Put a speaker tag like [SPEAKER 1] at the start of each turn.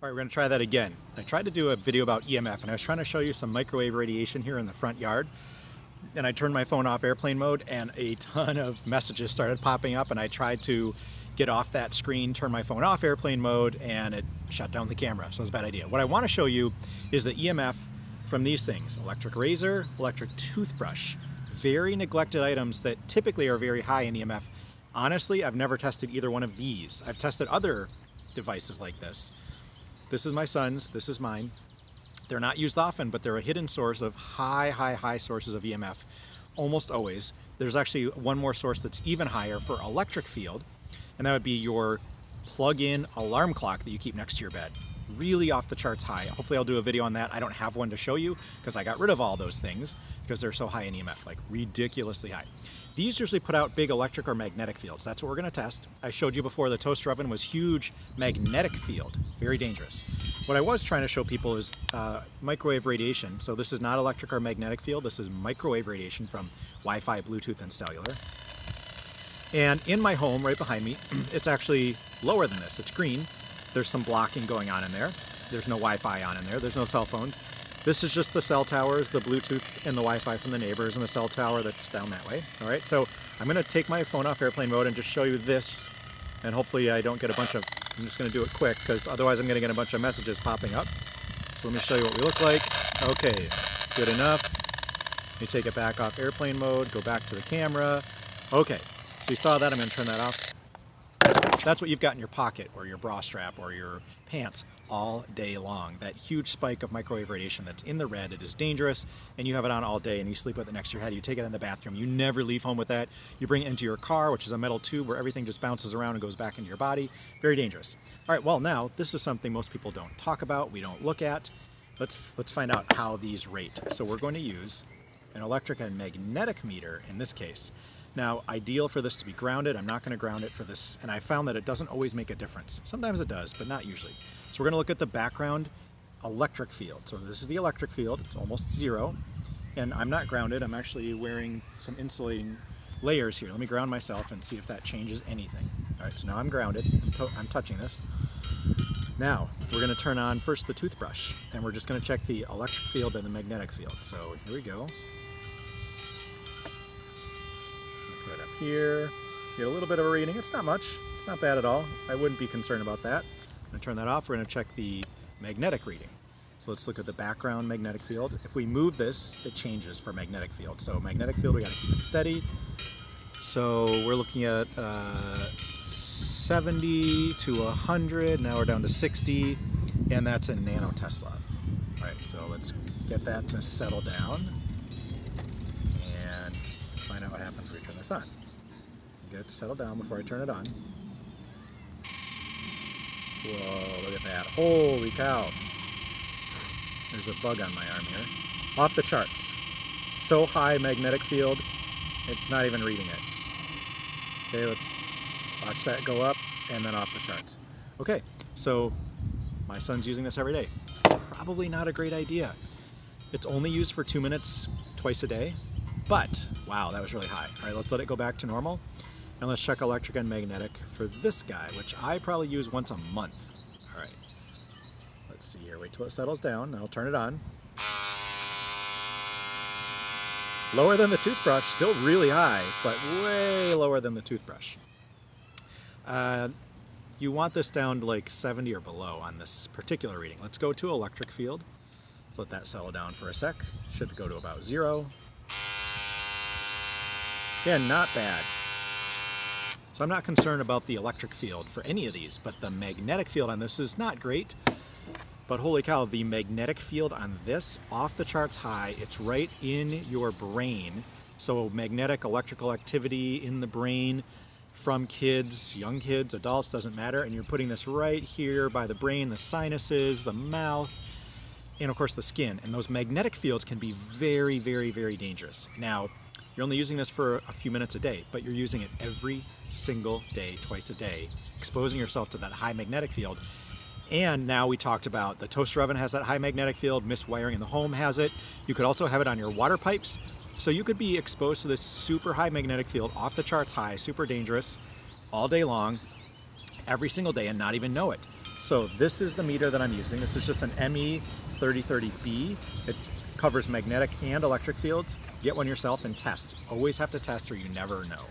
[SPEAKER 1] All right, we're going to try that again. I tried to do a video about EMF, and I was trying to show you some microwave radiation here in the front yard. And I turned my phone off airplane mode, and a ton of messages started popping up, and I tried to get off that screen, turn my phone off airplane mode, and it shut down the camera, so it was a bad idea. What I want to show you is the EMF from these things: electric razor, electric toothbrush. Very neglected items that typically are very high in EMF. Honestly, I've never tested either one of these. I've tested other devices like this. This is my son's, this is mine. They're not used often, but they're a hidden source of high sources of EMF, almost always. There's actually one more source that's even higher for electric field, and that would be your plug-in alarm clock that you keep next to your bed. Really off the charts high. Hopefully I'll do a video on that. I don't have one to show you because I got rid of all those things because they're so high in EMF, like ridiculously high. These usually put out big electric or magnetic fields. That's what we're going to test. I showed you before the toaster oven was huge magnetic field, very dangerous. What I was trying to show people is microwave radiation. So this is not electric or magnetic field. This is microwave radiation from Wi-Fi, Bluetooth, and cellular. And in my home, right behind me, it's actually lower than this. It's green. There's some blocking going on in there. There's no Wi-Fi on in there. There's no cell phones. This is just the cell towers, the Bluetooth and the Wi-Fi from the neighbors, and the cell tower that's down that way. All right, so I'm going to take my phone off airplane mode and just show you this, and hopefully I don't get a bunch of, I'm just going to do it quick because otherwise I'm going to get a bunch of messages popping up. So let me show you what we look like. Okay, good enough. Let me take it back off airplane mode, go back to the camera. Okay, so you saw that. I'm going to turn that off. That's what you've got in your pocket or your bra strap or your pants all day long. That huge spike of microwave radiation that's in the red. It is dangerous, and you have it on all day, and you sleep with it next to your head. You take it in the bathroom. You never leave home with that. You bring it into your car, which is a metal tube where everything just bounces around and goes back into your body. Very dangerous. All right, well, now this is something most people don't talk about, we don't look at. Let's find out how these rate. So we're going to use an electric and magnetic meter in this case. Now, ideal for this to be grounded. I'm not going to ground it for this, and I found that it doesn't always make a difference. Sometimes it does, but not usually. So we're going to look at the background electric field. So this is the electric field. It's almost zero, and I'm not grounded. I'm actually wearing some insulating layers here. Let me ground myself and see if that changes anything. All right, so now I'm grounded. I'm touching this. Now, we're going to turn on first the toothbrush, and we're just going to check the electric field and the magnetic field. So here we go. Right up here, get a little bit of a reading. It's not much, it's not bad at all. I wouldn't be concerned about that. I'm going to turn that off. We're going to check the magnetic reading. So let's look at the background magnetic field. If we move this, it changes for magnetic field. So magnetic field, we got to keep it steady. So we're looking at 70 to 100. Now we're down to 60, and that's in nanotesla. All right, so let's get that to settle down. Find out what happens when we turn this on. Get it to settle down before I turn it on. Whoa, look at that. Holy cow. There's a bug on my arm here. Off the charts. So high magnetic field, it's not even reading it. Okay, let's watch that go up and then off the charts. Okay, so my son's using this every day. Probably not a great idea. It's only used for 2 minutes twice a day. But, wow, that was really high. All right, let's let it go back to normal. And let's check electric and magnetic for this guy, which I probably use once a month. All right, let's see here. Wait till it settles down. Then I'll turn it on. Lower than the toothbrush, still really high, but way lower than the toothbrush. You want this down to like 70 or below on this particular reading. Let's go to electric field. Let's let that settle down for a sec. Should go to about 0. Again, not bad. So I'm not concerned about the electric field for any of these, but the magnetic field on this is not great. But holy cow, the magnetic field on this, off the charts high. It's right in your brain. So magnetic electrical activity in the brain from kids, young kids, adults, doesn't matter. And you're putting this right here by the brain, the sinuses, the mouth, and of course the skin. And those magnetic fields can be very dangerous. Now, you're only using this for a few minutes a day, but you're using it every single day, twice a day, exposing yourself to that high magnetic field. And now we talked about the toaster oven has that high magnetic field, miswiring in the home has it. You could also have it on your water pipes. So you could be exposed to this super high magnetic field, off the charts high, super dangerous, all day long, every single day and not even know it. So this is the meter that I'm using. This is just an ME3030B. It covers magnetic and electric fields. Get one yourself and test. Always have to test or you never know.